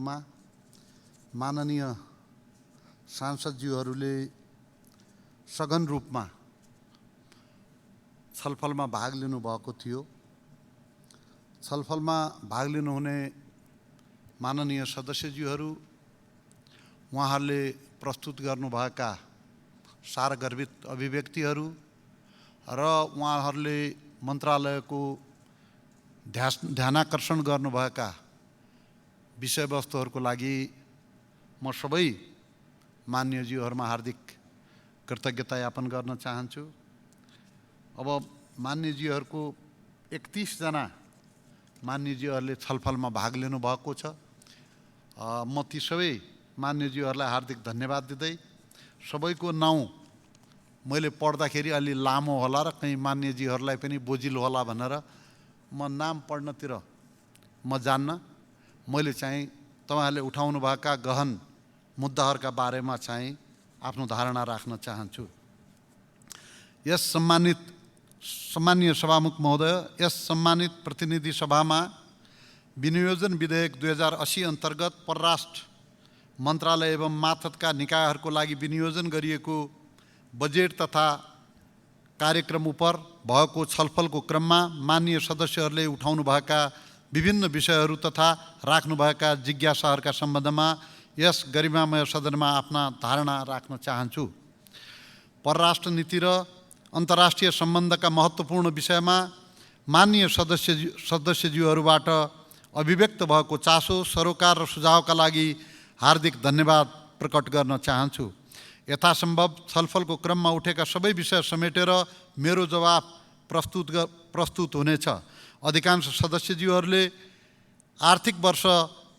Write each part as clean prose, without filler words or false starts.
मा माननीय सांसदज्यूहरूले सघन रूपमा छलफलमा भाग लिनुभएको थियो। छलफलमा भाग लिनुहुने माननीय सदस्यज्यूहरू, उहाँहरूले प्रस्तुत गर्नुभएका सारगर्भित अभिव्यक्तिहरू र उहाँहरूले मन्त्रालयको ध्यानाकर्षण गर्नुभएका विषयवस्तुहरूको लागि म सबै मान्यज्यूहरूमा हार्दिक कृतज्ञता यापन गर्न चाहन्छु। अब मान्यज्यूहरूको 31 जना मान्यज्यूहरूले छलफलमा भाग लिनुभएको छ। म ती सबै मान्यज्यूहरूलाई हार्दिक धन्यवाद दिँदै सबैको नाउँ मैले पढ्दाखेरि अलि लामो होला र कहीँ मान्यज्यूहरूलाई पनि बोझिलो होला भनेर म नाम पढ्नतिर म जान्न। मैले चाहिँ तपाईहरुले उठाउनुभएका गहन मुद्दाहरूका बारेमा चाहिँ आफ्नो धारणा राख्न चाहन्छु। यस सम्मानीय सभामुख महोदय, यस सम्मानित प्रतिनिधि सभामा विनियोजन विधेयक 2080 अन्तर्गत परराष्ट्र मन्त्रालय एवं मातहतका निकायहरूको लागि विनियोजन गरिएको बजेट तथा कार्यक्रम उप भएको छलफलको क्रममा माननीय सदस्यहरूले उठाउनुभएका विभिन्न विषयहरू तथा राख्नुभएका जिज्ञासाहरूका सम्बन्धमा यस गरिमामय सदनमा आफ्ना धारणा राख्न चाहन्छु। परराष्ट्र नीति र अन्तर्राष्ट्रिय सम्बन्धका महत्त्वपूर्ण विषयमा माननीय सदस्यज्यूहरूबाट अभिव्यक्त भएको चासो, सरोकार र सुझावका लागि हार्दिक धन्यवाद प्रकट गर्न चाहन्छु। यथासम्भव छलफलको क्रममा उठेका सबै विषय समेटेर मेरो जवाफ प्रस्तुत हुनेछ। अधिकांश सदस्यज्यूहरूले आर्थिक वर्ष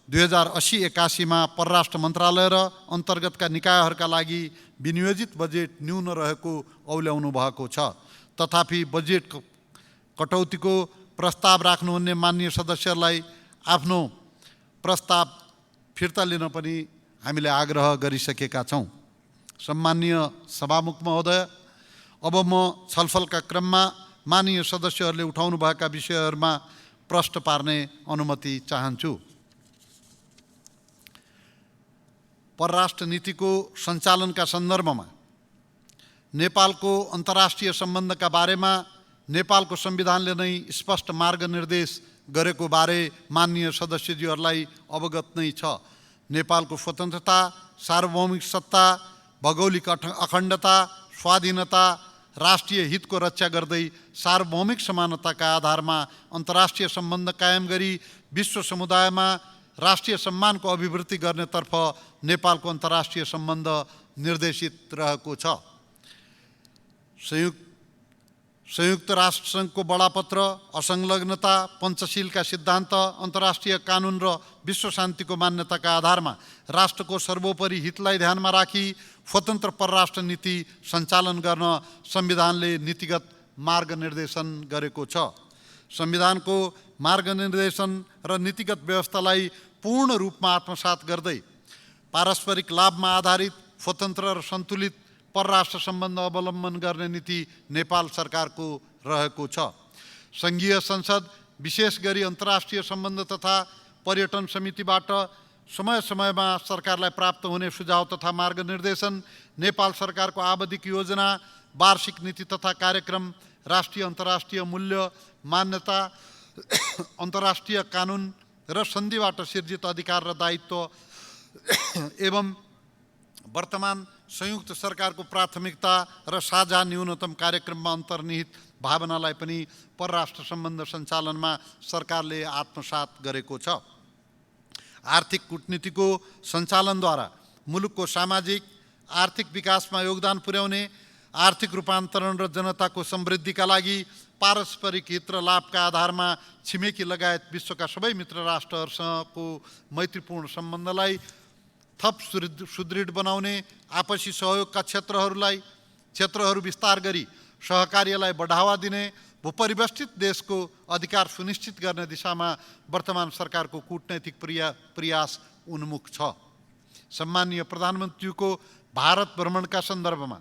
2080-81 मा परराष्ट्र मन्त्रालय र अन्तर्गतका निकायहरूका लागि विनियोजित बजेट न्यून रहेको औल्याउनु भएको छ। तथापि बजेट कटौतीको प्रस्ताव राख्नुहुने माननीय सदस्यहरूलाई आफ्नो प्रस्ताव फिर्ता लिन पनि हामीले आग्रह गरिसकेका छौँ। सम्मानीय सभामुख महोदय, अब म छलफलका क्रममा माननीय सदस्यहरूले उठाउनुभएका विषयहरूमा प्रश्न पार्ने अनुमति चाहन्छु। परराष्ट्र नीतिको सञ्चालनका सन्दर्भमा नेपालको अन्तर्राष्ट्रिय सम्बन्धका बारेमा नेपालको संविधानले नै स्पष्ट मार्गनिर्देश गरेको बारे माननीय सदस्यज्यूहरूलाई अवगत नै छ। नेपालको स्वतन्त्रता, सार्वभौमिक सत्ता, भौगोलिक अखण्डता, स्वाधीनता, राष्ट्रिय हितको रक्षा गर्दै सार्वभौमिक समानताका आधारमा अन्तर्राष्ट्रिय सम्बन्ध कायम गरी विश्व समुदायमा राष्ट्रिय सम्मानको अभिवृद्धि गर्नेतर्फ नेपालको अन्तर्राष्ट्रिय सम्बन्ध निर्देशित रहेको छ। संयुक्त राष्ट्रसङ्घको बडापत्र, असंलग्नता, पञ्चशीलका सिद्धान्त, अन्तर्राष्ट्रिय कानुन र विश्व शान्तिको मान्यताका आधारमा राष्ट्रको सर्वोपरि हितलाई ध्यानमा राखी स्वतन्त्र परराष्ट्र नीति सञ्चालन गर्न संविधानले नीतिगत मार्गनिर्देशन गरेको छ। संविधानको मार्गनिर्देशन र नीतिगत व्यवस्थालाई पूर्ण रूपमा आत्मसात गर्दै पारस्परिक लाभमा आधारित स्वतन्त्र र सन्तुलित परराष्ट्र सम्बन्ध अवलम्बन गर्ने नीति नेपाल सरकारको रहेको छ। सङ्घीय संसद, विशेष गरी अन्तर्राष्ट्रिय सम्बन्ध तथा पर्यटन समितिबाट समय समयमा सरकारलाई प्राप्त हुने सुझाव तथा मार्गनिर्देशन, नेपाल सरकारको आवधिक योजना, वार्षिक नीति तथा कार्यक्रम, राष्ट्रिय अन्तर्राष्ट्रिय मूल्य मान्यता, अन्तर्राष्ट्रिय कानुन र सन्धिबाट सिर्जित अधिकार र दायित्व एवं वर्तमान संयुक्त सरकारको प्राथमिकता र साझा न्यूनतम कार्यक्रममा अन्तर्निहित भावनालाई पनि परराष्ट्र सम्बन्ध सञ्चालनमा सरकारले आत्मसात गरेको छ। आर्थिक कूटनीतिको सञ्चालनद्वारा मुलुकको सामाजिक आर्थिक विकासमा योगदान पुर्याउने, आर्थिक रूपान्तरण र जनताको समृद्धिका लागि पारस्परिक हित र लाभका आधारमा छिमेकी लगायत विश्वका सबै मित्र राष्ट्रहरूसँगको मैत्रीपूर्ण सम्बन्धलाई थप सुदृढ बनाउने, आपसी सहयोगका क्षेत्रहरू विस्तार गरी सहकार्यलाई बढावा दिने, भूपरिवेष्टित देशको अधिकार सुनिश्चित गर्ने दिशामा वर्तमान सरकारको कूटनैतिक प्रयास उन्मुख छ। सम्मानीय प्रधानमन्त्रीको भारत भ्रमणका सन्दर्भमा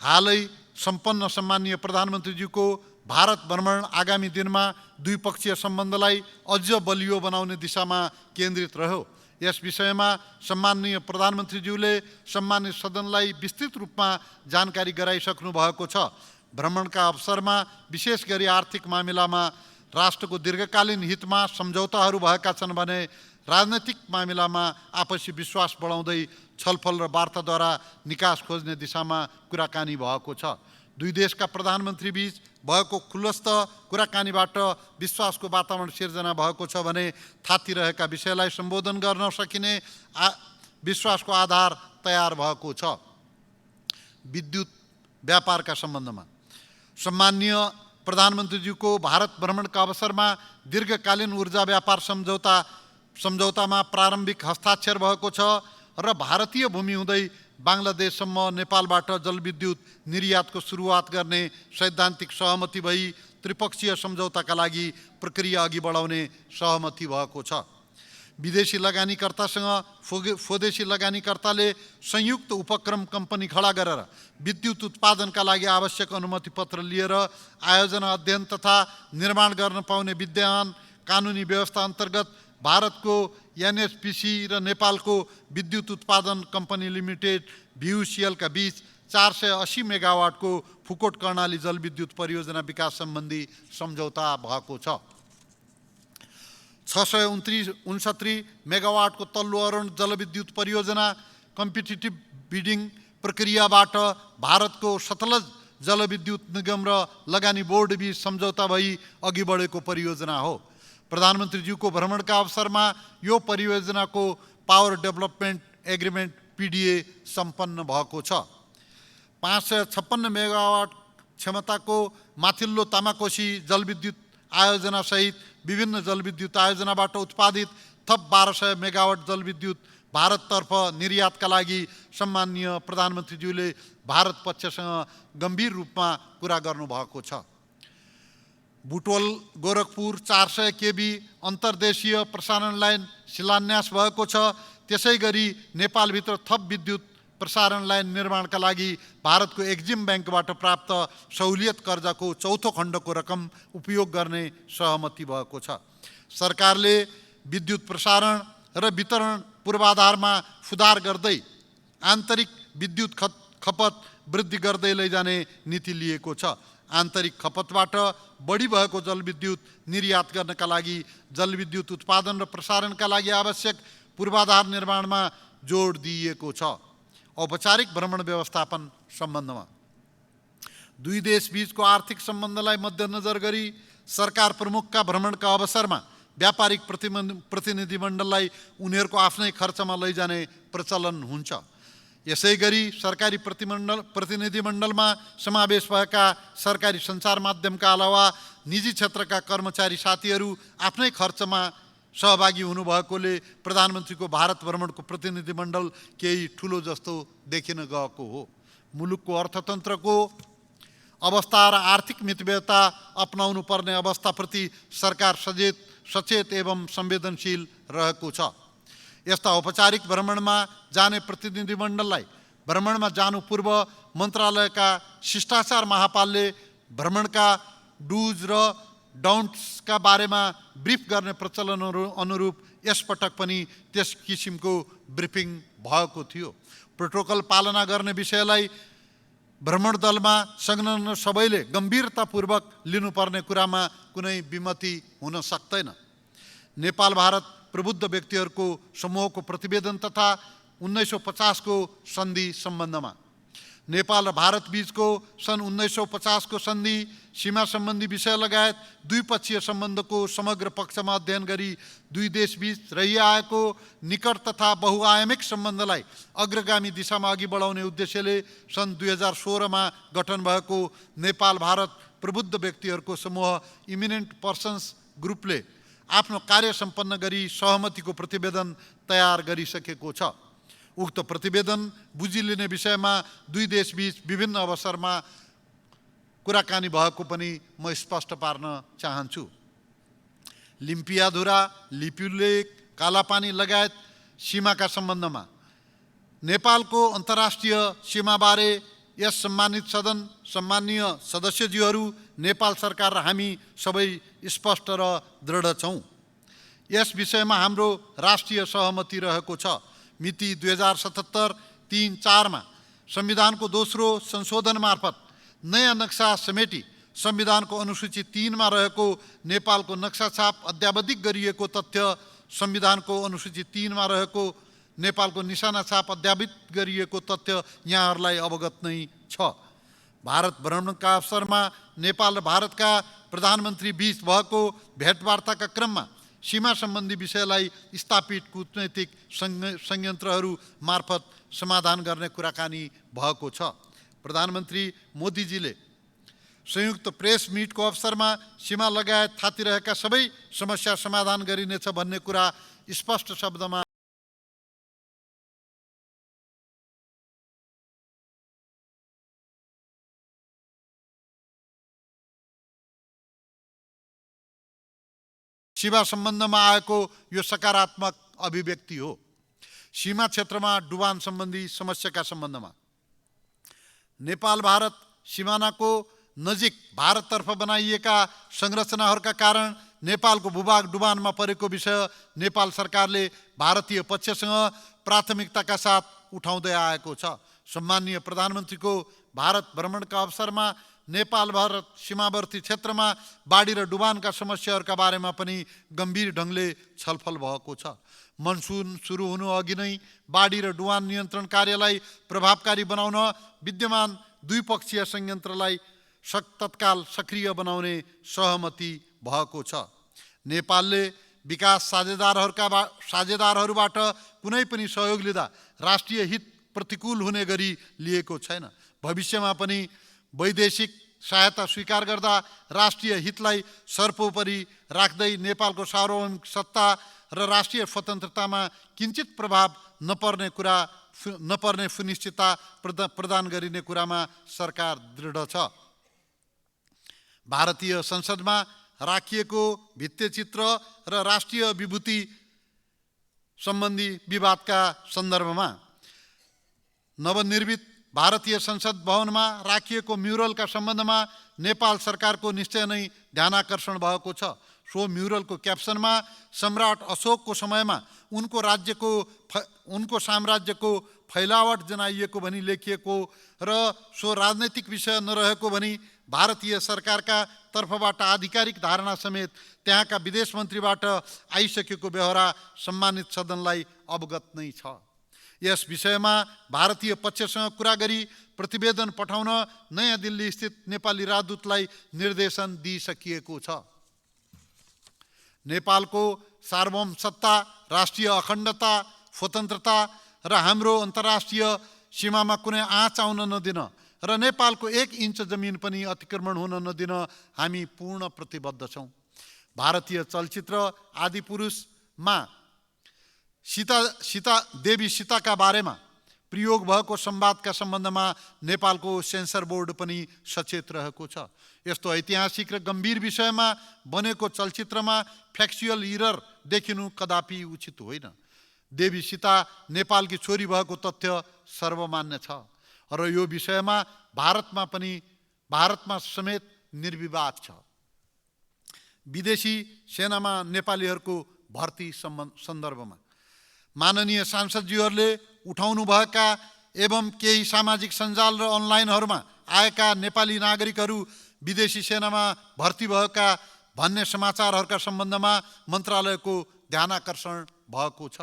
हालै सम्पन्न सम्मानीय प्रधानमन्त्रीज्यूको भारत भ्रमण आगामी दिनमा द्विपक्षीय सम्बन्धलाई अझ बलियो बनाउने दिशामा केन्द्रित रह्यो। यस विषयमा सम्माननीय प्रधानमन्त्रीज्यूले सम्मानित सदनलाई विस्तृत रूपमा जानकारी गराइसक्नु भएको छ। भ्रमणका अवसरमा विशेष गरी आर्थिक मामिलामा राष्ट्रको दीर्घकालीन हितमा सम्झौताहरू भएका छन् भने राजनैतिक मामिलामा आपसी विश्वास बढाउँदै छलफल र वार्ताद्वारा निकास खोज्ने दिशामा कुराकानी भएको छ। दुई देशका प्रधानमन्त्री बीच भएको खुलस्त कुराकानीबाट विश्वासको वातावरण सिर्जना भएको छ भने थातिरहेका विषयलाई सम्बोधन गर्न सकिने विश्वासको आधार तयार भएको छ। विद्युत व्यापारका सम्बन्धमा सम्माननीय प्रधानमन्त्रीज्यूको भारत भ्रमणका अवसरमा दीर्घकालीन ऊर्जा व्यापार सम्झौतामा प्रारम्भिक हस्ताक्षर भएको छ र भारतीय भूमि हुँदै बांग्लादेशसम्म नेपालबाट जलविद्युत निर्यातको सुरुवात गर्ने सैद्धान्तिक सहमति भई त्रिपक्षीय सम्झौताका लागि प्रक्रिया अघि बढाउने सहमति भएको छ। विदेशी लगानीकर्तासँग स्वदेशी लगानीकर्ताले संयुक्त उपक्रम कम्पनी खडा गरेर विद्युत उत्पादनका लागि आवश्यक अनुमति पत्र लिएर आयोजना अध्ययन तथा निर्माण गर्न पाउने विद्यमान कानुनी व्यवस्था अन्तर्गत भारतको एनएचपीसी र नेपालको विद्युत उत्पादन कम्पनी लिमिटेड VUCL का बीच 480 मेगावाटको फुकोट कर्णाली जलविद्युत परियोजना विकास सम्बन्धी सम्झौता भएको छ। 669 मेगावाटको तल्लो अरुण जलविद्युत परियोजना कम्पिटिटिभ बिडिङ प्रक्रियाबाट भारतको सतलज जलविद्युत निगम र लगानी बोर्ड बीच सम्झौता भई अघि बढेको परियोजना हो। प्रधानमन्त्रीज्यूको भ्रमणका अवसरमा यो परियोजनाको पावर डेभलपमेन्ट एग्रिमेन्ट PDA सम्पन्न भएको छ। 556 मेगावाट क्षमताको माथिल्लो तामाकोशी जलविद्युत आयोजना सहित विभिन्न जलविद्युत आयोजनाबाट उत्पादित थप 1200 मेगावाट जलविद्युत भारततर्फ निर्यातका लागि सम्माननीय प्रधानमन्त्रीज्यूले भारत पक्षसँग गम्भीर रूपमा कुरा गर्नुभएको छ। बुटवल गोरखपुर 400 kV अन्तर्देशीय प्रसारण लाइन शिलान्यास भएको छ। त्यसै गरी नेपालभित्र थप विद्युत प्रसारण लाइन निर्माणका लागि भारतको एक्जिम ब्याङ्कबाट प्राप्त सहुलियत कर्जाको चौथो खण्डको रकम उपयोग गर्ने सहमति भएको छ। सरकारले विद्युत प्रसारण र वितरण पूर्वाधारमा सुधार गर्दै आन्तरिक विद्युत खपत वृद्धि गर्दै लैजाने नीति लिएको छ। आन्तरिक खपतबाट बढी भएको जलविद्युत निर्यात गर्नका लागि जलविद्युत उत्पादन र प्रसारणका लागि आवश्यक पूर्वाधार निर्माणमा जोड दिइएको छ। औपचारिक भ्रमण व्यवस्थापन सम्बन्धमा दुई देश बीचको आर्थिक सम्बन्धलाई मध्यनजर गरी सरकार प्रमुखका भ्रमणका अवसरमा व्यापारिक प्रतिनिधिमण्डललाई उनीहरूको आफ्नै खर्चमा लैजाने प्रचलन हुन्छ। यसै गरी सरकारी प्रतिनिधिमण्डलमा समावेश भएका सरकारी सञ्चार माध्यमका अलावा निजी क्षेत्रका कर्मचारी साथीहरू आफ्नै खर्चमा सहभागी हुनुभएकोले प्रधानमन्त्रीको भारत भ्रमणको प्रतिनिधिमण्डल केही ठुलो जस्तो देखिन गएको हो। मुलुकको अर्थतन्त्रको अवस्था र आर्थिक मितव्ययता अपनाउनु पर्ने अवस्थाप्रति सरकार सचेत एवं संवेदनशील रहेको छ। यस्ता औपचारिक भ्रमणमा जाने प्रतिनिधिमण्डललाई भ्रमणमा जानु पूर्व मन्त्रालयका शिष्टाचार महापालले भ्रमणका डुज र डाउन्ट्सका बारेमा ब्रिफ गर्ने प्रचलन अनुरूप यसपटक पनि त्यस किसिमको ब्रिफिङ भएको थियो। प्रोटोकल पालना गर्ने विषयलाई भ्रमण दलमा संलग्न सबैले गम्भीरतापूर्वक लिनुपर्ने कुरामा कुनै विमति हुन सक्दैन। नेपाल भारत प्रबुद्ध व्यक्तिहरूको समूहको प्रतिवेदन तथा 1950 को सन्धि सम्बन्धमा नेपाल र भारत बीचको सन् 1950 को सन्धि सीमा सम्बन्धी विषय लगायत द्विपक्षीय सम्बन्धको समग्र पक्षमा अध्ययन गरी दुई देश बीच रहिआएको निकट तथा बहुआयामिक सम्बन्धलाई अग्रगामी दिशामा अघि बढाउने उद्देश्यले सन् 2016 मा गठन भएको नेपाल भारत प्रबुद्ध व्यक्तिहरूको समूह इमिनेन्ट पर्सन्स ग्रुपले आफ्नो कार्य सम्पन्न गरी सहमतिको प्रतिवेदन तयार गरिसकेको छ। उक्त प्रतिवेदन बुझिलिने विषयमा दुई देशबीच विभिन्न अवसरमा कुराकानी भएको पनि म स्पष्ट पार्न चाहन्छु। लिम्पियाधुरा, लिपुलेक, कालापानी लगायत सीमाका सम्बन्धमा नेपालको अन्तर्राष्ट्रिय सीमाबारे यस सम्मानित सदन, सम्माननीय सदस्यज्यूहरू, नेपाल सरकार र हामी सबै स्पष्ट र दृढ छौँ। यस विषयमा हाम्रो राष्ट्रिय सहमति रहेको छ। मिति 2077-3-4 मा संविधानको दोस्रो संशोधन मार्फत नयाँ नक्सा समेटी संविधानको अनुसूची 3 मा रहेको नेपालको नक्सा छाप अद्यावधिक गरिएको तथ्य, संविधानको अनुसूची 3 मा रहेको नेपालको निशाना छाप अद्यावधिक गरिएको तथ्य यहाँहरूलाई अवगत नै छ। भारत भ्रमणका अवसरमा नेपाल र भारतका प्रधानमन्त्री बीच भएको भेटवार्ताका क्रममा सीमा सम्बन्धी विषयलाई स्थापित कूटनैतिक संयन्त्रहरू मार्फत समाधान गर्ने कुराकानी भएको छ। प्रधानमन्त्री मोदीजीले संयुक्त प्रेस मिटको अवसरमा सीमा लगायत थातिरहेका सबै समस्या समाधान गरिनेछ भन्ने कुरा स्पष्ट शब्दमा सीमा सम्बन्धमा आएको यो सकारात्मक अभिव्यक्ति हो। सीमा क्षेत्रमा डुबान सम्बन्धी समस्याका सम्बन्धमा नेपाल भारत सीमानाको नजिक भारततर्फ बनाइएका संरचनाहरूका कारण नेपालको भूभाग डुबानमा परेको विषय नेपाल सरकारले भारतीय पक्षसँग प्राथमिकताका साथ उठाउँदै आएको छ। सम्माननीय प्रधानमन्त्रीको भारत भ्रमणका अवसरमा नेपाल भारत सीमावर्ती क्षेत्रमा बाढी र डुबानका समस्याहरूका बारेमा पनि गम्भीर ढङ्गले छलफल भएको छ। मनसुन सुरु हुनु अघि नै बाढी र डुबान नियन्त्रण कार्यलाई प्रभावकारी बनाउन विद्यमान द्विपक्षीय संयन्त्रलाई तत्काल सक्रिय बनाउने सहमति भएको छ। नेपालले विकास साझेदारहरूबाट कुनै पनि सहयोग लिँदा राष्ट्रिय हित प्रतिकूल हुने गरी लिएको छैन। भविष्यमा पनि वैदेशिक सहायता स्वीकार गर्दा राष्ट्रिय हितलाई सर्वोपरि राख्दै नेपालको सार्वभौमिक सत्ता र राष्ट्रिय स्वतन्त्रतामा किञ्चित प्रभाव नपर्ने सुनिश्चितता प्रदान गरिने कुरामा सरकार दृढ छ। भारतीय संसदमा राखिएको भित्तेचित्र र राष्ट्रिय विभूति सम्बन्धी विवादका सन्दर्भमा नवनिर्मित भारतीय संसद भवनमा राखिएको म्युरलका सम्बन्धमा नेपाल सरकारको निश्चय नै ध्यानाकर्षण भएको छ। सो म्युरलको क्याप्सनमा सम्राट अशोकको समयमा उनको साम्राज्यको फैलावट जनाइएको भनी लेखिएको र सो राजनैतिक विषय नरहेको भनी भारतीय सरकारका तर्फबाट आधिकारिक धारणा समेत त्यहाँका विदेश मन्त्रीबाट आइसकेको बेहोरा सम्मानित सदनलाई अवगत नै छ। यस विषयमा भारतीय पक्षसँग कुरा गरी प्रतिवेदन पठाउन नयाँ दिल्ली स्थित नेपाली राजदूतलाई निर्देशन दिइसकिएको छ। नेपालको सार्वभौम सत्ता, राष्ट्रिय अखण्डता, स्वतन्त्रता र हाम्रो अन्तर्राष्ट्रिय सीमामा कुनै आँच आउन नदिन र नेपालको 1 इन्च जमिन पनि अतिक्रमण हुन नदिन हामी पूर्ण प्रतिबद्ध छौँ। भारतीय चलचित्र आदिपुरुषमा देवी सीताका बारेमा प्रयोग भएको संवादका सम्बन्धमा नेपालको सेन्सर बोर्ड पनि सचेत रहेको छ। यस्तो ऐतिहासिक र गम्भीर विषयमा बनेको चलचित्रमा फ्याक्चुअल इरर देखिनु कदापि उचित होइन। देवी सीता नेपालकी छोरी भएको तथ्य सर्वमान्य छ र यो विषयमा भारतमा समेत निर्विवाद छ। विदेशी सेनामा नेपालीहरूको भर्ती सन्दर्भमा माननीय सांसदज्यूहरूले उठाउनुभएका एवं केही सामाजिक सञ्जाल र अनलाइनहरूमा आएका नेपाली नागरिकहरू विदेशी सेनामा भर्ती भएका भन्ने समाचारहरूका सम्बन्धमा मन्त्रालयको ध्यानाकर्षण भएको छ।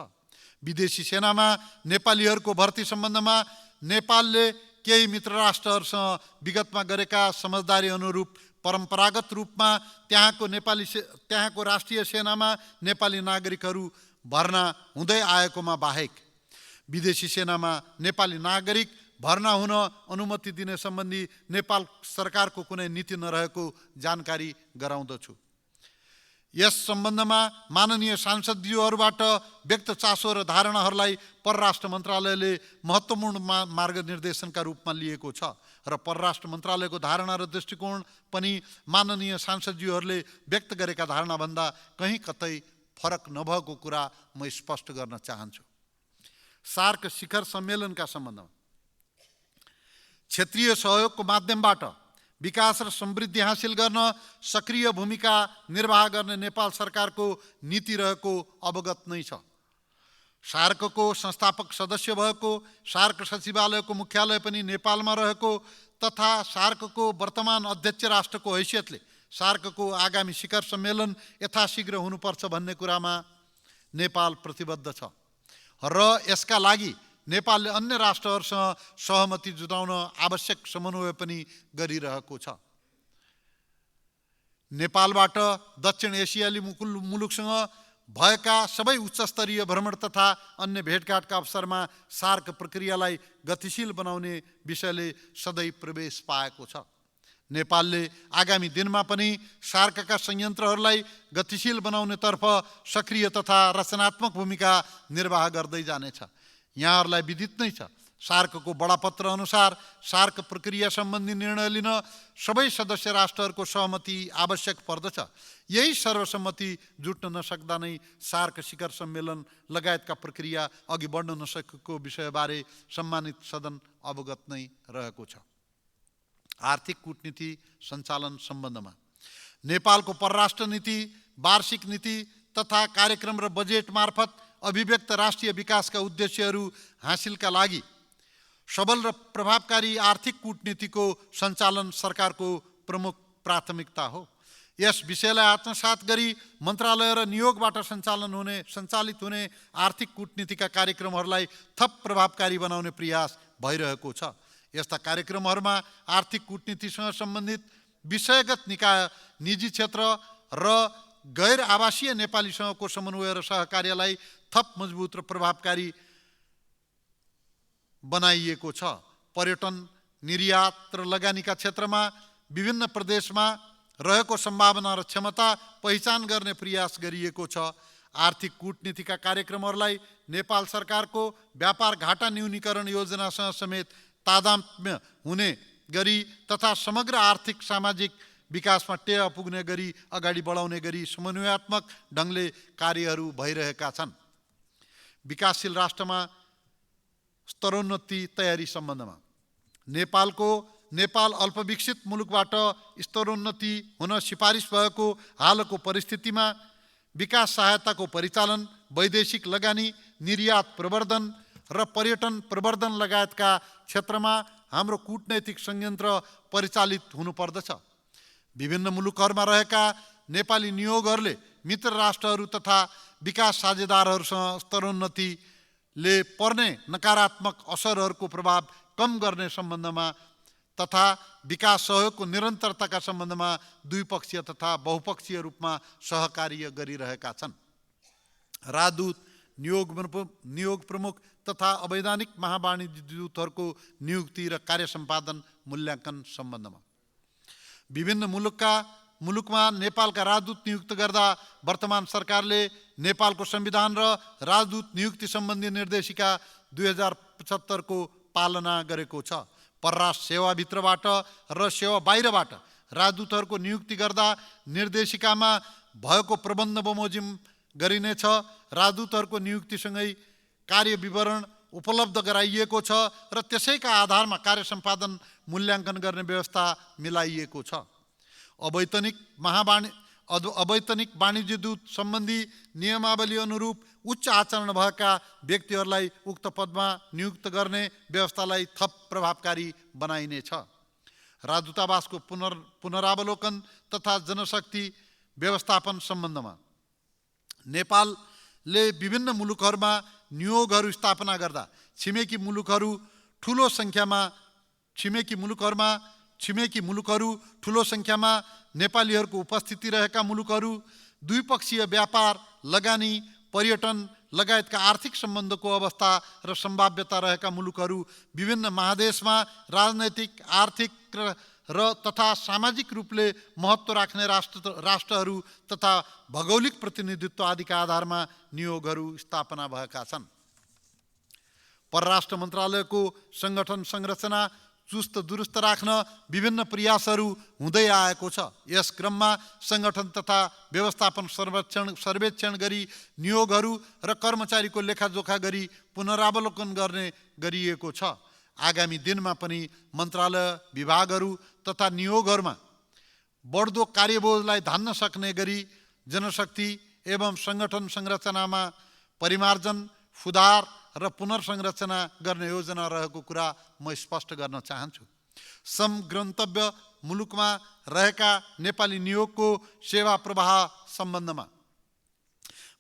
विदेशी सेनामा नेपालीहरूको भर्ती सम्बन्धमा नेपालले केही मित्र राष्ट्रहरूसँग विगतमा गरेका समझदारी अनुरूप परम्परागत रूपमा त्यहाँको राष्ट्रिय सेनामा नेपाली नागरिकहरू भर्ना हुँदै आएकोमा बाहेक विदेशी सेनामा नेपाली नागरिक भर्ना हुन अनुमति दिने सम्बन्धी नेपाल सरकारको कुनै नीति नरहेको जानकारी गराउँदछु। यस सम्बन्धमा माननीय सांसदज्यूहरूबाट व्यक्त चासो र धारणाहरूलाई परराष्ट्र मन्त्रालयले महत्त्वपूर्ण मार्गनिर्देशनका रूपमा लिएको छ र परराष्ट्र मन्त्रालयको धारणा र दृष्टिकोण पनि माननीय सांसदज्यूहरूले व्यक्त गरेका धारणाभन्दा कहीँ कतै फरक नभएको कुरा म स्पष्ट गर्न चाहन्छु। सार्क शिखर सम्मेलनका सम्बन्धमा क्षेत्रीय सहयोगको माध्यमबाट विकास र समृद्धि हासिल गर्न सक्रिय भूमिका निर्वाह गर्ने नेपाल सरकारको नीति रहेको अवगत नै छ। सार्कको संस्थापक सदस्य भएको, सार्क सचिवालयको मुख्यालय पनि नेपालमा रहेको तथा सार्कको वर्तमान अध्यक्ष राष्ट्रको हैसियतले सार्कको आगामी शिखर सम्मेलन यथाशीघ्र हुनुपर्छ भन्ने कुरामा नेपाल प्रतिबद्ध छ र यसका लागि नेपालले अन्य राष्ट्रहरूसँग सहमति जुटाउन आवश्यक समन्वय पनि गरिरहेको छ। नेपालबाट दक्षिण एसियाली मुलुकसँग भएका सबै उच्चस्तरीय भ्रमण तथा अन्य भेटघाटका अवसरमा सार्क प्रक्रियालाई गतिशील बनाउने विषयले सधैँ प्रवेश पाएको छ। नेपालले आगामी दिनमा पनि सार्कका संयन्त्रहरूलाई गतिशील बनाउनेतर्फ सक्रिय तथा रचनात्मक भूमिका निर्वाह गर्दै जानेछ। यहाँहरूलाई विदित नै छ, सार्कको बडापत्र अनुसार सार्क प्रक्रिया सम्बन्धी निर्णय लिन सबै सदस्य राष्ट्रहरूको सहमति आवश्यक पर्दछ। यही सर्वसम्मति जुट्न नसक्दा नै सार्क शिखर सम्मेलन लगायतका प्रक्रिया अघि बढ्न नसकेको विषयबारे सम्मानित सदन अवगत नै रहेको छ। आर्थिक कूटनीति सञ्चालन सम्बन्धमा नेपालको परराष्ट्र नीति, वार्षिक नीति तथा कार्यक्रम र बजेट मार्फत अभिव्यक्त राष्ट्रिय विकासका उद्देश्यहरू हासिलका लागि सबल र प्रभावकारी आर्थिक कूटनीतिको सञ्चालन सरकारको प्रमुख प्राथमिकता हो। यस विषयलाई आत्मसात गरी मन्त्रालय र नियोगबाट सञ्चालित हुने आर्थिक कूटनीतिका कार्यक्रमहरूलाई थप प्रभावकारी बनाउने प्रयास भइरहेको छ। यस्ता कार्यक्रमहरूमा आर्थिक कूटनीतिसँग सम्बन्धित विषयगत निकाय, निजी क्षेत्र र गैर आवासीय नेपालीसँगको समन्वय र सहकार्यलाई थप मजबुत र प्रभावकारी बनाइएको छ। पर्यटन, निर्यात र लगानीका क्षेत्रमा विभिन्न प्रदेशमा रहेको सम्भावना र क्षमता पहिचान गर्ने प्रयास गरिएको छ। आर्थिक कूटनीतिका कार्यक्रमहरूलाई नेपाल सरकारको व्यापार घाटा न्यूनीकरण योजनासँग समेत तादात्म्य हुने गरी तथा समग्र आर्थिक सामाजिक विकासमा टेवा पुग्ने गरी अगाडि बढाउने गरी समन्वयात्मक ढङ्गले कार्यहरू भइरहेका छन्। विकासशील राष्ट्रमा स्तरोन्नति तयारी सम्बन्धमा नेपाल अल्पविकसित मुलुकबाट स्तरोन्नति हुन सिफारिस भएको हालको परिस्थितिमा विकास सहायताको परिचालन, वैदेशिक लगानी, निर्यात प्रवर्धन र पर्यटन प्रवर्धन लगायतका क्षेत्रमा हाम्रो कूटनैतिक संयन्त्र परिचालित हुनुपर्दछ। विभिन्न मुलुकहरूमा रहेका नेपाली नियोगहरूले मित्र राष्ट्रहरू तथा विकास साझेदारहरूसँग स्तरोन्नतिले पर्ने नकारात्मक असरहरूको प्रभाव कम गर्ने सम्बन्धमा तथा विकास सहयोगको निरन्तरताका सम्बन्धमा द्विपक्षीय तथा बहुपक्षीय रूपमा सहकार्य गरिरहेका छन्। राजदूत, नियोग प्रमुख तथा अवैधानिक महावाणिज्य दूतहरूको नियुक्ति र कार्य सम्पादन मूल्याङ्कन सम्बन्धमा विभिन्न मुलुकमा नेपालका राजदूत नियुक्त गर्दा वर्तमान सरकारले नेपालको संविधान र राजदूत नियुक्ति सम्बन्धी निर्देशिका 2075 को पालना गरेको छ। परराष्ट्र सेवाभित्रबाट र सेवा बाहिरबाट राजदूतहरूको नियुक्ति गर्दा निर्देशिकामा भएको प्रबन्ध बमोजिम गरिनेछ। राजदूतहरूको नियुक्तिसँगै कार्य विवरण उपलब्ध गराइएको छ र त्यसैका आधारमा कार्य सम्पादन मूल्याङ्कन गर्ने व्यवस्था मिलाइएको छ। अवैतनिक वाणिज्य दूत सम्बन्धी नियमावली अनुरूप उच्च आचरण भएका व्यक्तिहरूलाई उक्त पदमा नियुक्त गर्ने व्यवस्थालाई थप प्रभावकारी बनाइनेछ। राजदूतावासको पुनरावलोकन तथा जनशक्ति व्यवस्थापन सम्बन्धमा नेपालले विभिन्न मुलुकहरूमा नियोगहरू स्थापना गर्दा छिमेकी मुलुकहरू ठुलो सङ्ख्यामा नेपालीहरूको उपस्थिति रहेका मुलुकहरू, द्विपक्षीय व्यापार, लगानी, पर्यटन लगायतका आर्थिक सम्बन्धको अवस्था र सम्भाव्यता रहेका मुलुकहरू, विभिन्न महादेशमा राजनैतिक, आर्थिक र तथा सामाजिक रूपले महत्त्व राख्ने राष्ट्रहरू तथा भौगोलिक प्रतिनिधित्व आदिका आधारमा नियोगहरू स्थापना भएका छन्। परराष्ट्र मन्त्रालयको सङ्गठन संरचना चुस्त दुरुस्त राख्न विभिन्न प्रयासहरू हुँदै आएको छ। यस क्रममा सङ्गठन तथा व्यवस्थापन सर्वेक्षण गरी नियोगहरू र कर्मचारीको लेखाजोखा गरी पुनरावलोकन गर्ने गरिएको छ। आगामी दिनमा पनि मन्त्रालय, विभागहरू तथा नियोगहरूमा बढ्दो कार्यबोझलाई धान्न सक्ने गरी जनशक्ति एवं सङ्गठन संरचनामा परिमार्जन, सुधार र पुनर्संरचना गर्ने योजना रहेको कुरा म स्पष्ट गर्न चाहन्छु। समग्रन्तव्य मुलुकमा रहेका नेपाली नियोगको सेवा प्रवाह सम्बन्धमा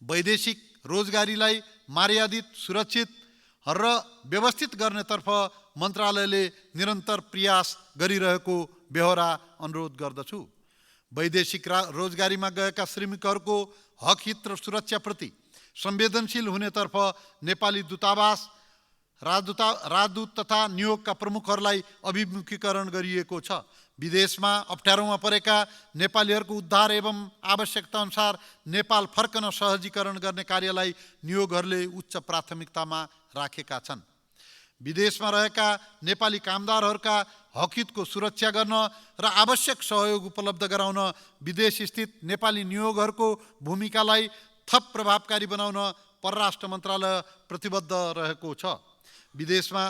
वैदेशिक रोजगारीलाई मर्यादित, सुरक्षित र व्यवस्थित गर्नेतर्फ मन्त्रालयले निरन्तर प्रयास गरिरहेको बेहोरा अनुरोध गर्दछु। वैदेशिक रोजगारीमा गएका श्रमिकहरूको हक, हित र सुरक्षाप्रति संवेदनशील हुनेतर्फ नेपाली दूतावास, राजदूत तथा नियोगका प्रमुखहरूलाई अभिमुखीकरण गरिएको छ। विदेशमा अप्ठ्यारोमा परेका नेपालीहरूको उद्धार एवं आवश्यकता अनुसार नेपाल फर्कन सहजीकरण गर्ने कार्यलाई नियोगहरूले उच्च प्राथमिकतामा राखेका छन्। विदेशमा रहेका नेपाली कामदारहरूका हकहितको सुरक्षा गर्न र आवश्यक सहयोग उपलब्ध गराउन विदेशस्थित नेपाली नियोगहरूको भूमिकालाई थप प्रभावकारी बनाउन परराष्ट्र मन्त्रालय प्रतिबद्ध रहेको छ। विदेशमा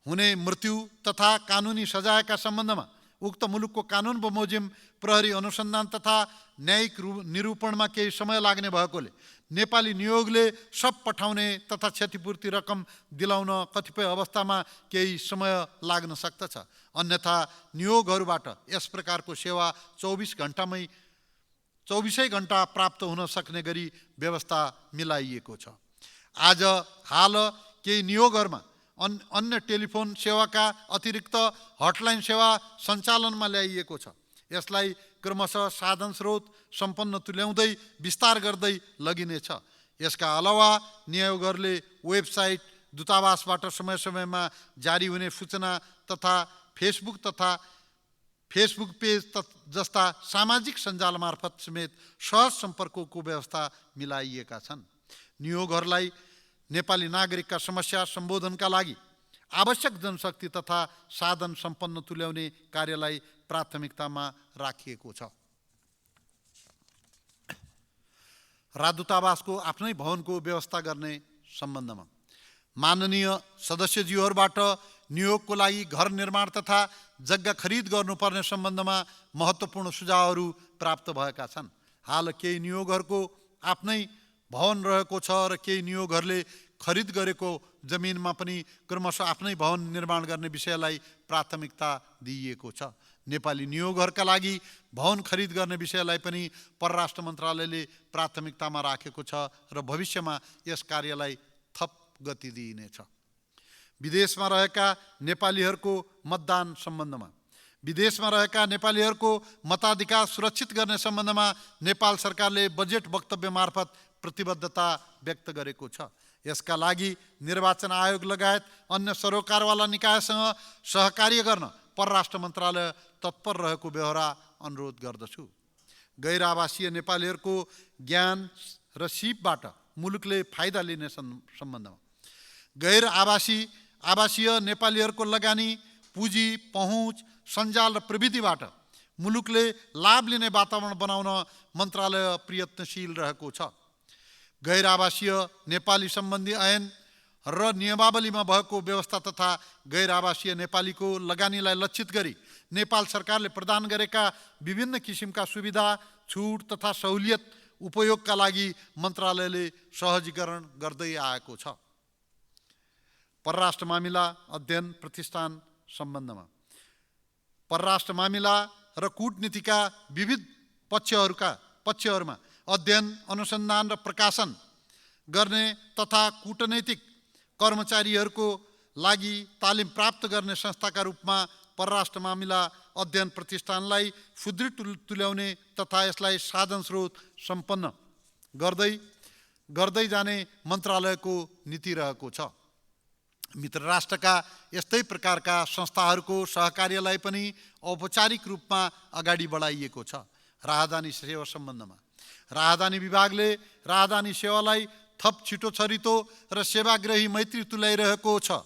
हुने मृत्यु तथा कानुनी सजायका सम्बन्धमा उक्त मुलुकको कानुन बमोजिम प्रहरी अनुसन्धान तथा न्यायिक निरूपणमा केही समय लाग्ने भएकोले नेपाली नियोगले सब पठाउने तथा क्षतिपूर्ति रकम दिलाउन कतिपय अवस्थामा केही समय लाग्न सक्दछ। अन्यथा नियोगहरूबाट यस प्रकारको सेवा 24 घण्टा प्राप्त हुन सक्ने गरी व्यवस्था मिलाइएको छ। आज हाल केही नियोगहरूमा अन्य टेलिफोन सेवाका अतिरिक्त हटलाइन सेवा सञ्चालनमा ल्याइएको छ। यसलाई क्रमशः साधन स्रोत सम्पन्न तुल्याउँदै विस्तार गर्दै लगिनेछ। यसका अलावा नियोगहरूले वेबसाइट, दूतावासबाट समय समयमा जारी हुने सूचना तथा फेसबुक पेज जस्ता सामाजिक सञ्जाल मार्फत समेत सहज सम्पर्कको व्यवस्था मिलाइएका छन्। नियोगहरूलाई नेपाली नागरिकका समस्या सम्बोधनका लागि आवश्यक जनशक्ति तथा साधन सम्पन्न तुल्याउने कार्यलाई प्राथमिकतामा राखिएको छ। राजदूतावासको आफ्नै भवनको व्यवस्था गर्ने सम्बन्धमा माननीय सदस्यज्यूहरूबाट नियोगको लागि घर निर्माण तथा जग्गा खरिद गर्नुपर्ने सम्बन्धमा महत्त्वपूर्ण सुझावहरू प्राप्त भएका छन्। हाल केही नियोगहरूको आफ्नै भवन रहेको छ र केही नियोगहरूले खरिद गरेको जमिनमा पनि क्रमशः आफ्नै भवन निर्माण गर्ने विषयलाई प्राथमिकता दिइएको छ। नेपाली नियोगहरूका लागि भवन खरिद गर्ने विषयलाई पनि परराष्ट्र मन्त्रालयले प्राथमिकतामा राखेको छ र भविष्यमा यस कार्यलाई थप गति दिइनेछ। विदेशमा रहेका नेपालीहरूको मतदान सम्बन्धमा विदेशमा रहेका नेपालीहरूको मताधिकार सुरक्षित गर्ने सम्बन्धमा नेपाल सरकारले बजेट वक्तव्य मार्फत प्रतिबद्धता व्यक्त गरेको छ। यसका लागि निर्वाचन आयोग लगायत अन्य सरोकारवाला निकायसँग सहकार्य गर्न परराष्ट्र मन्त्रालय तत्पर रहेको बेहोरा अनुरोध गर्दछु। गैर आवासीय नेपालीहरूको ज्ञान र सिपबाट मुलुकले फाइदा लिने सम्बन्धमा गैर आवासीय नेपालीहरूको लगानी, पुँजी, पहुँच, सञ्जाल र प्रविधिबाट मुलुकले लाभ लिने वातावरण बनाउन मन्त्रालय प्रयत्नशील रहेको छ। गैर आवासीय नेपाली सम्बन्धी ऐन र नियमावलीमा भएको व्यवस्था तथा गैर आवासीय नेपालीको लगानीलाई लक्षित गरी नेपाल सरकारले प्रदान गरेका विभिन्न किसिमका सुविधा, छुट तथा सहुलियत उपयोगका लागि मन्त्रालयले सहजीकरण गर्दै आएको छ। परराष्ट्र मामिला अध्ययन प्रतिष्ठान सम्बन्धमा परराष्ट्र मामिला र कूटनीतिका विविध पक्षहरूमा अध्ययन, अनुसन्धान र प्रकाशन गर्ने तथा कूटनैतिक कर्मचारीहरूको लागि तालिम प्राप्त गर्ने संस्थाका रूपमा परराष्ट्र मामिला अध्ययन प्रतिष्ठानलाई सुदृढ तुल्याउने तथा यसलाई साधन स्रोत सम्पन्न गर्दै जाने मन्त्रालयको नीति रहेको छ। मित्र राष्ट्रका यस्तै प्रकारका संस्थाहरूको सहकार्यलाई पनि औपचारिक रूपमा अगाडि बढाइएको छ। राहदानी सेवा सम्बन्धमा राहदानी विभागले राहदानी सेवालाई थप छिटो छरितो र सेवाग्राही मैत्री तुल्याइरहेको छ।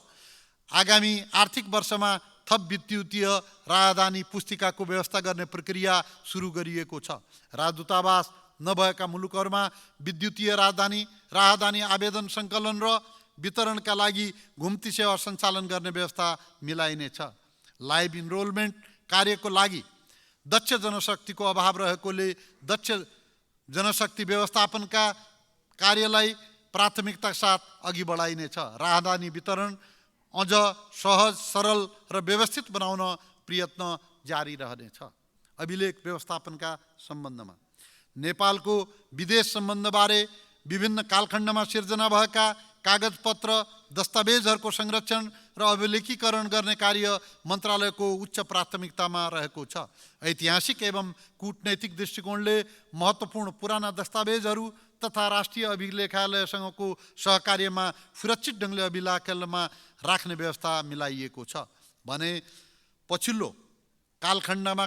आगामी आर्थिक वर्षमा थप विद्युतीय राहदानी पुस्तिकाको व्यवस्था गर्ने प्रक्रिया सुरु गरिएको छ। राजदूतावास नभएका मुलुकहरूमा विद्युतीय राहदानी आवेदन सङ्कलन र वितरणका लागि घुम्ती सेवा सञ्चालन गर्ने व्यवस्था मिलाइनेछ। लाइभ इनरोलमेन्ट कार्यको लागि दक्ष जनशक्तिको अभाव रहेकोले दक्ष जनशक्ति व्यवस्थापनका कार्यलाई प्राथमिकता साथ अघि बढाइनेछ। राहदानी वितरण अझ सहज, सरल र व्यवस्थित बनाउन प्रयत्न जारी रहनेछ। अभिलेख व्यवस्थापनका सम्बन्धमा नेपालको विदेश सम्बन्धबारे विभिन्न कालखण्डमा सिर्जना भएका कागजपत्र दस्तावेजहरूको संरक्षण र अभिलेखीकरण गर्ने कार्य मन्त्रालयको उच्च प्राथमिकतामा रहेको छ। ऐतिहासिक एवं कूटनैतिक दृष्टिकोणले महत्त्वपूर्ण पुराना दस्तावेजहरू तथा राष्ट्रिय अभिलेखालयसँगको सहकार्यमा सुरक्षित ढङ्गले अभिलेखालयमा राख्ने व्यवस्था मिलाइएको छ भने पछिल्लो कालखण्डमा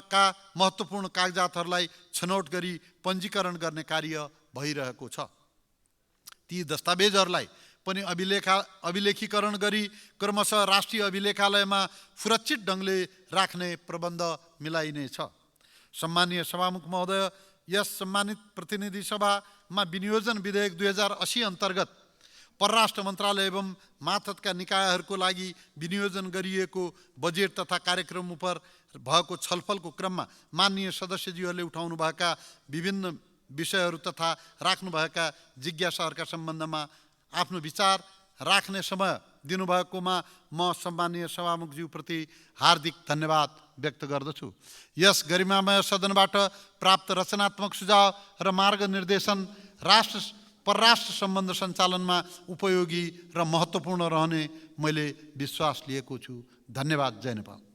महत्त्वपूर्ण कागजातहरूलाई छनौट गरी पञ्जीकरण गर्ने कार्य भइरहेको छ। ती दस्तावेजहरूलाई पनि अभिलेखीकरण गरी क्रमशः राष्ट्रिय अभिलेखालयमा सुरक्षित ढङ्गले राख्ने प्रबन्ध मिलाइनेछ। सम्मानीय सभामुख महोदय, यस सम्मानित प्रतिनिधि सभामा विनियोजन विधेयक 2080 अन्तर्गत परराष्ट्र मन्त्रालय एवं मातहतका निकायहरूको लागि विनियोजन गरिएको बजेट तथा कार्यक्रम उप भएको छलफलको क्रममा माननीय सदस्यज्यूहरूले उठाउनुभएका विभिन्न विषयहरू तथा राख्नुभएका जिज्ञासाहरूका सम्बन्धमा आफ्नो विचार राख्ने समय दिनुभएकोमा म सम्मानीय सभामुखज्यूप्रति हार्दिक धन्यवाद व्यक्त गर्दछु। यस गरिमामय सदनबाट प्राप्त रचनात्मक सुझाव र मार्गनिर्देशन परराष्ट्र सम्बन्ध सञ्चालनमा उपयोगी र महत्त्वपूर्ण रहने मैले विश्वास लिएको छु। धन्यवाद। जय नेपाल।